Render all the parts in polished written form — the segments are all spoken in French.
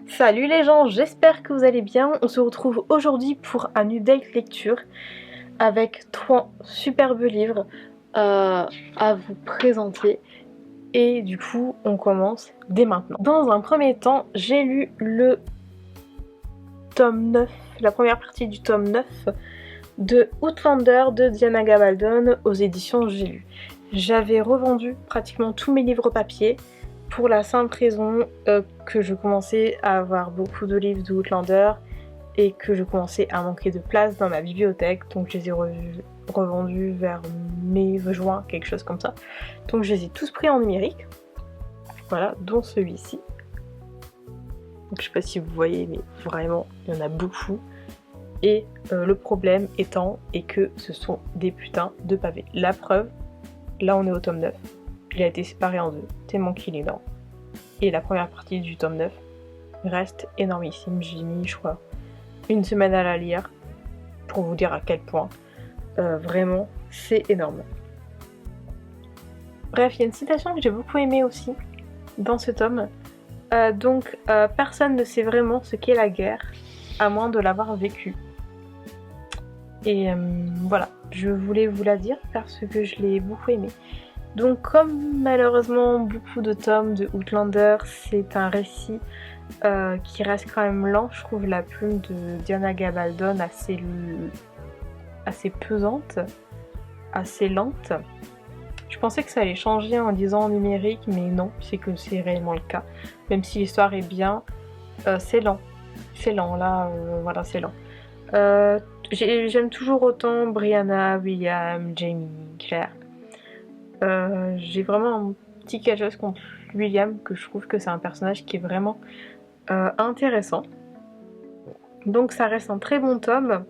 Salut les gens, j'espère que vous allez bien. On se retrouve aujourd'hui pour un update lecture avec 3 superbes livres à vous présenter. Et du coup, on commence dès maintenant. Dans un premier temps, j'ai lu le tome 9, la première partie du tome 9 de Outlander de Diana Gabaldon aux éditions J'ai lu. J'avais revendu pratiquement tous mes livres papier pour la simple raison que je commençais à avoir beaucoup de livres de Outlander et que je commençais à manquer de place dans ma bibliothèque, donc je les ai revendus vers mai-juin, quelque chose comme ça. Donc je les ai tous pris en numérique, voilà, dont celui-ci. Donc je sais pas si vous voyez, mais vraiment, il y en a beaucoup. Et le problème étant que ce sont des putains de pavés. La preuve, là on est au tome 9, il a été séparé en deux, tellement qu'il est lent. Et la première partie du tome 9 reste énormissime, j'ai mis je crois une semaine à la lire pour vous dire à quel point vraiment c'est énorme. Bref, il y a une citation que j'ai beaucoup aimée aussi dans ce tome. Personne ne sait vraiment ce qu'est la guerre à moins de l'avoir vécue. Et voilà, je voulais vous la dire parce que je l'ai beaucoup aimée. Donc comme malheureusement beaucoup de tomes de Outlander, c'est un récit qui reste quand même lent, je trouve la plume de Diana Gabaldon assez pesante, assez lente. Je pensais que ça allait changer en lisant en numérique, mais non, c'est que c'est réellement le cas. Même si l'histoire est bien, c'est lent. C'est lent, là, voilà, c'est lent. J'aime toujours autant Brianna, William, Jamie, Claire. J'ai vraiment un petit quelque chose contre William, que je trouve que c'est un personnage qui est vraiment intéressant. Donc ça reste un très bon tome.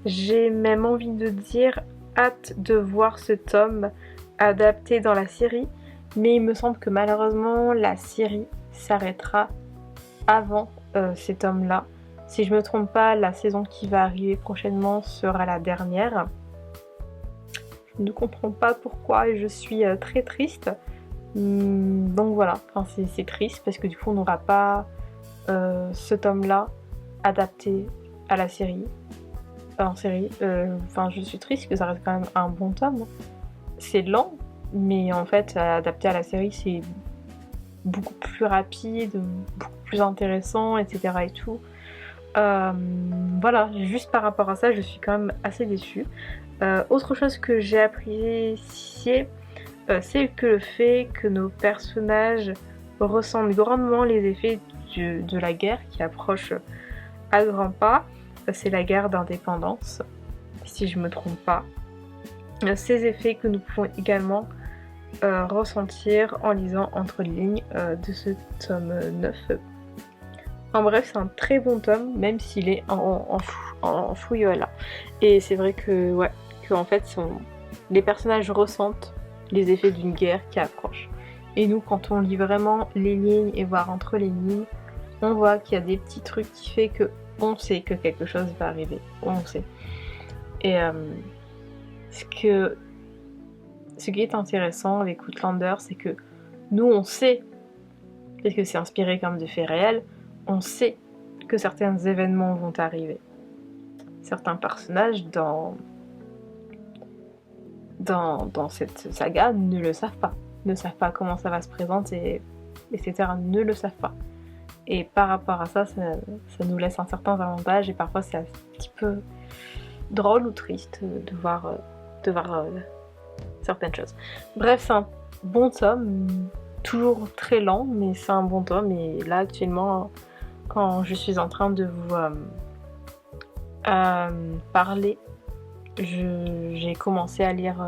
J'ai même envie de dire hâte de voir ce tome adapté dans la série, mais il me semble que malheureusement la série s'arrêtera avant ces tomes-là. Si je me trompe pas, la saison qui va arriver prochainement sera la dernière. Je ne comprends pas pourquoi et je suis très triste. Donc voilà, enfin, c'est triste parce que du coup on n'aura pas ce tome-là adapté à la série. En série. Enfin, je suis triste que ça reste quand même un bon tome. C'est lent, mais en fait, adapté à la série, c'est beaucoup plus rapide, beaucoup plus intéressant, etc. et tout. Voilà, juste par rapport à ça, je suis quand même assez déçue. Autre chose que j'ai apprécié, c'est que le fait que nos personnages ressentent grandement les effets de la guerre qui approche à grands pas. C'est la guerre d'indépendance, si je me trompe pas. Ces effets que nous pouvons également ressentir en lisant entre les lignes de ce tome 9. En bref, c'est un très bon tome, même s'il est en fouillola. Et c'est vrai que, ouais, que en fait, les personnages ressentent les effets d'une guerre qui approche. Et nous, quand on lit vraiment les lignes et voir entre les lignes, on voit qu'il y a des petits trucs qui fait que on sait que quelque chose va arriver. On sait. Et ce qui est intéressant avec Outlander, c'est que nous, on sait, parce que c'est inspiré comme de faits réels, on sait que certains événements vont arriver. Certains personnages dans cette saga ne le savent pas. Ne savent pas comment ça va se présenter, etc. Ne le savent pas. Et par rapport à ça, ça nous laisse un certain avantage et parfois c'est un petit peu drôle ou triste de voir certaines choses. Bref, c'est un bon tome, toujours très lent, mais c'est un bon tome. Et là actuellement, quand je suis en train de vous parler, j'ai commencé à lire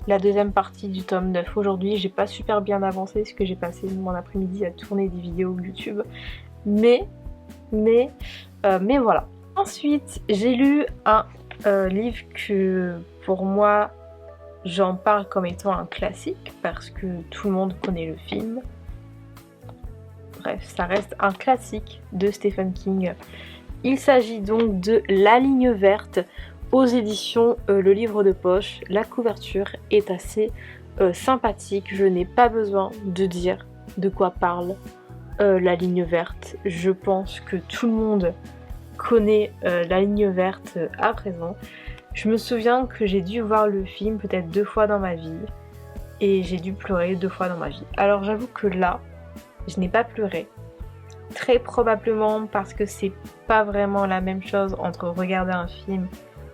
la deuxième partie du tome 9 aujourd'hui. J'ai pas super bien avancé parce que j'ai passé mon après-midi à tourner des vidéos YouTube. Mais voilà. Ensuite, j'ai lu un livre que pour moi, j'en parle comme étant un classique parce que tout le monde connaît le film. Bref, ça reste un classique de Stephen King. Il s'agit donc de La Ligne Verte aux éditions Le Livre de Poche. La couverture est assez sympathique. Je n'ai pas besoin de dire de quoi parle La ligne verte. Je pense que tout le monde connaît la ligne verte à présent. Je me souviens que j'ai dû voir le film peut-être 2 fois dans ma vie et j'ai dû pleurer 2 fois dans ma vie. Alors j'avoue que là, je n'ai pas pleuré. Très probablement parce que c'est pas vraiment la même chose entre regarder un film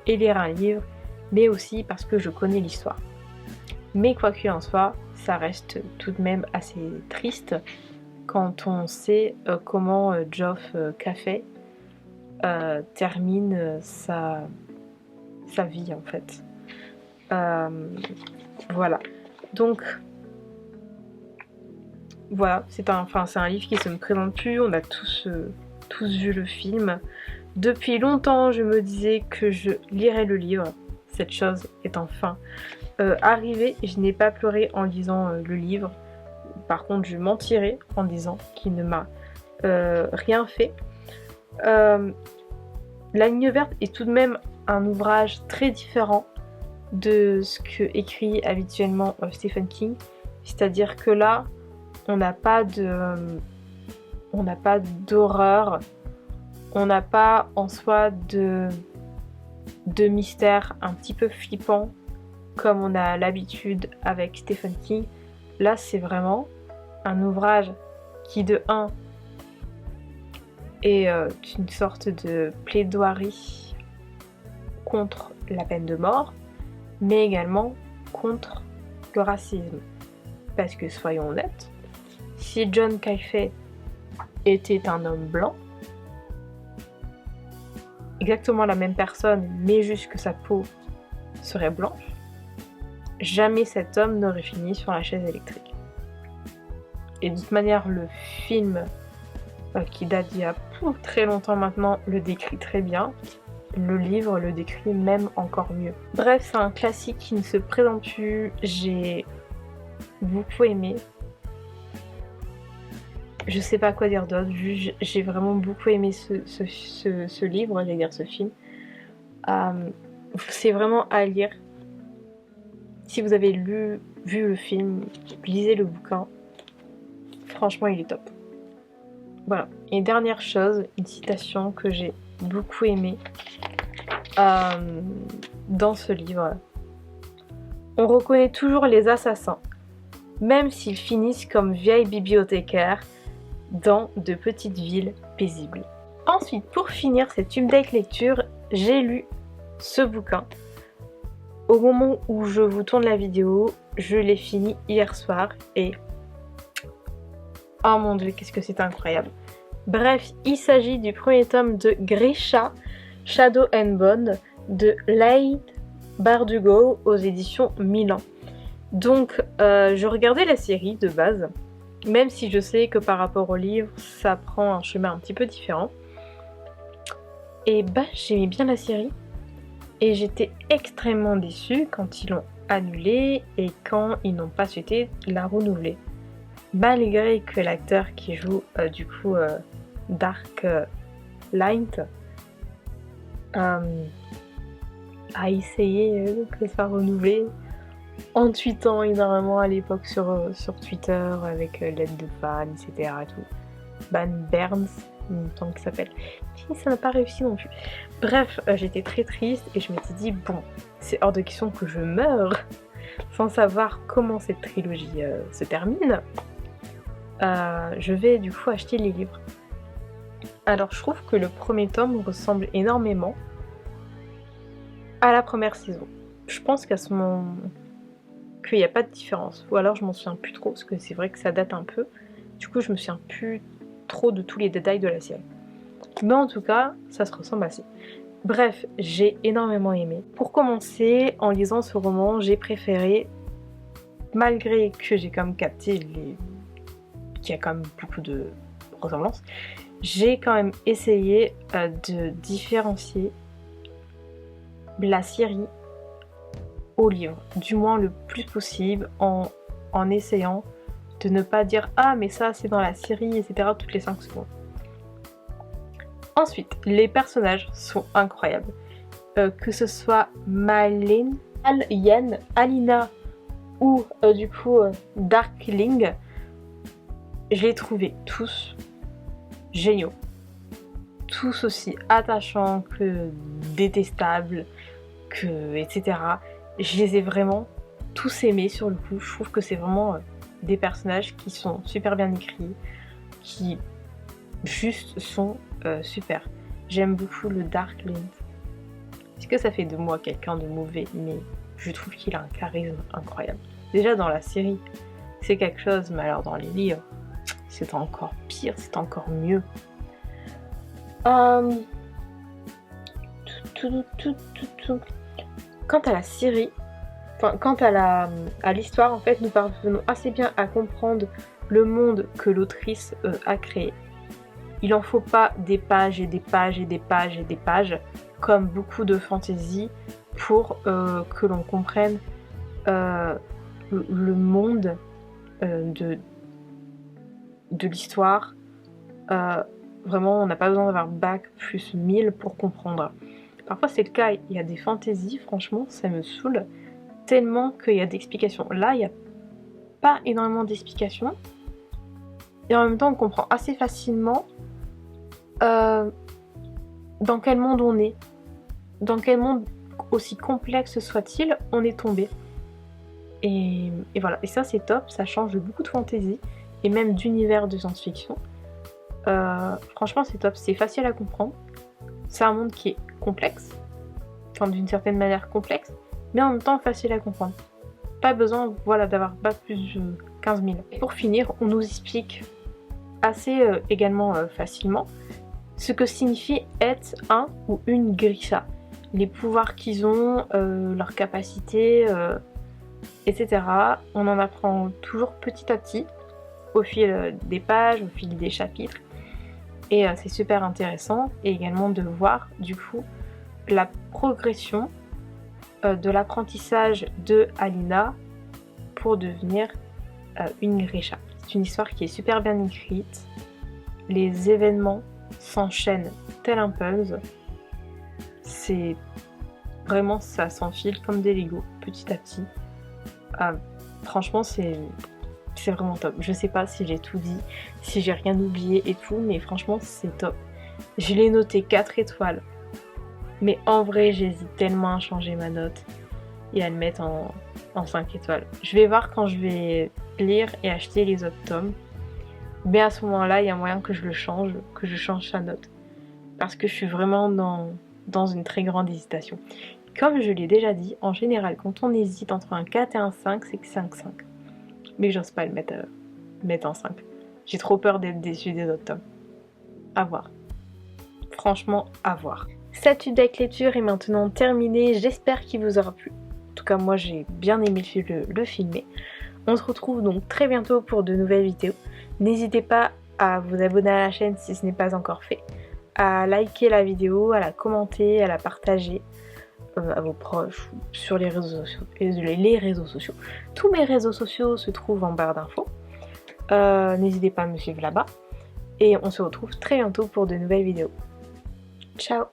et lire un livre, mais aussi parce que je connais l'histoire. Mais quoi qu'il en soit, ça reste tout de même assez triste quand on sait comment Geoff Caffey termine sa vie en fait. Voilà. Donc voilà, c'est un livre qui se me présente plus. On a tous vu le film. Depuis longtemps, je me disais que je lirais le livre. Cette chose est enfin arrivée. Je n'ai pas pleuré en lisant le livre. Par contre, je mentirais en disant qu'il ne m'a rien fait. La ligne verte est tout de même un ouvrage très différent de ce que écrit habituellement Stephen King. C'est-à-dire que là, on n'a pas d'horreur, on n'a pas en soi de mystère un petit peu flippant comme on a l'habitude avec Stephen King. Là, c'est vraiment un ouvrage qui de 1 est une sorte de plaidoirie contre la peine de mort, mais également contre le racisme. Parce que soyons honnêtes, si John Caffey était un homme blanc, exactement la même personne, mais juste que sa peau serait blanche, jamais cet homme n'aurait fini sur la chaise électrique. Et de toute manière, le film qui date d'il y a très longtemps maintenant le décrit très bien. Le livre le décrit même encore mieux. Bref, c'est un classique qui ne se présente plus. J'ai beaucoup aimé. Je sais pas quoi dire d'autre. J'ai vraiment beaucoup aimé ce livre, j'allais dire ce film. C'est vraiment à lire. Si vous avez vu le film, lisez le bouquin. Franchement, il est top. Voilà. Et dernière chose, une citation que j'ai beaucoup aimée dans ce livre. On reconnaît toujours les assassins, même s'ils finissent comme vieilles bibliothécaires dans de petites villes paisibles. Ensuite, pour finir cette update lecture, j'ai lu ce bouquin. Au moment où je vous tourne la vidéo, je l'ai fini hier soir et oh mon dieu, qu'est-ce que c'est incroyable. Bref, il s'agit du premier tome de Grisha, Shadow and Bone, de Leigh Bardugo aux éditions Milan. Donc, je regardais la série de base, même si je sais que par rapport au livre, ça prend un chemin un petit peu différent. Et bah, j'aimais bien la série, et j'étais extrêmement déçue quand ils l'ont annulée et quand ils n'ont pas souhaité la renouveler. Malgré que l'acteur qui joue Dark Light a essayé de se faire renouveler en tweetant énormément à l'époque sur Twitter avec l'aide de fans, etc. Et tout. Ban Burns, il me semble qu'il s'appelle. Et ça n'a pas réussi non plus. Bref, j'étais très triste et je m'étais dit, bon, c'est hors de question que je meure sans savoir comment cette trilogie se termine. Je vais du coup acheter les livres. Alors je trouve que le premier tome ressemble énormément à la première saison. Je pense qu'à ce moment qu'il n'y a pas de différence, ou alors je m'en souviens plus trop parce que c'est vrai que ça date un peu. Du coup je me souviens plus trop de tous les détails de la série. Mais en tout cas ça se ressemble assez. Bref, j'ai énormément aimé. Pour commencer, en lisant ce roman, j'ai préféré, malgré que j'ai quand même capté qu'il y a quand même beaucoup de ressemblances, j'ai quand même essayé de différencier la série au livre, du moins le plus possible, en essayant de ne pas dire « Ah, mais ça, c'est dans la série, etc. » toutes les 5 secondes. Ensuite, les personnages sont incroyables. Que ce soit Malin, Alina ou Darkling, Je les trouvais tous géniaux. Tous aussi attachants que détestables, que etc. Je les ai vraiment tous aimés sur le coup. Je trouve que c'est vraiment des personnages qui sont super bien écrits, qui juste sont super. J'aime beaucoup le Darkling. Est-ce que ça fait de moi quelqu'un de mauvais? Mais je trouve qu'il a un charisme incroyable. Déjà dans la série, c'est quelque chose, mais alors dans les livres, c'est encore pire, c'est encore mieux. Quant à la série, quant à l'histoire, en fait, nous parvenons assez bien à comprendre le monde que l'autrice a créé. Il en faut pas des pages et des pages et des pages et des pages, comme beaucoup de fantasy, pour que l'on comprenne le monde de l'histoire. Vraiment, on n'a pas besoin d'avoir bac plus 1000 pour comprendre. Parfois c'est le cas, il y a des fantaisies, franchement, ça me saoule tellement qu'il y a d'explications. Là, il n'y a pas énormément d'explications. Et en même temps, on comprend assez facilement dans quel monde on est. Dans quel monde, aussi complexe soit-il, on est tombé. Et voilà, et ça c'est top, ça change de beaucoup de fantasy et même d'univers de science-fiction. Franchement c'est top, c'est facile à comprendre. C'est un monde qui est complexe, enfin d'une certaine manière complexe, mais en même temps facile à comprendre. Pas besoin d'avoir pas plus de 15 000. Et pour finir, on nous explique assez également facilement ce que signifie être un ou une Grisha. Les pouvoirs qu'ils ont, leurs capacités, etc. On en apprend toujours petit à petit, au fil des pages, au fil des chapitres. Et c'est super intéressant. Et également de voir du coup la progression de l'apprentissage de Alina pour devenir une Grisha. C'est une histoire qui est super bien écrite. Les événements s'enchaînent tel un puzzle. C'est vraiment, ça s'enfile comme des Lego petit à petit. Franchement c'est vraiment top. Je sais pas si j'ai tout dit, si j'ai rien oublié et tout, mais franchement c'est top. Je l'ai noté 4 étoiles. Mais en vrai j'hésite tellement à changer ma note et à le mettre en 5 étoiles. Je vais voir quand je vais lire et acheter les autres tomes. Mais à ce moment-là, il y a moyen que je le change, que je change sa note. Parce que je suis vraiment dans une très grande hésitation. Comme je l'ai déjà dit, en général, quand on hésite entre un 4 et un 5, c'est que c'est un 5. Mais j'ose pas le mettre en 5. J'ai trop peur d'être déçue des autres tomes. À voir. Franchement, à voir. Cette deck lecture est maintenant terminée. J'espère qu'il vous aura plu. En tout cas, moi, j'ai bien aimé le filmer. On se retrouve donc très bientôt pour de nouvelles vidéos. N'hésitez pas à vous abonner à la chaîne si ce n'est pas encore fait. À liker la vidéo, à la commenter, à la partager à vos proches sur les réseaux sociaux. Tous mes réseaux sociaux se trouvent en barre d'infos. N'hésitez pas à me suivre là-bas. Et on se retrouve très bientôt pour de nouvelles vidéos. Ciao!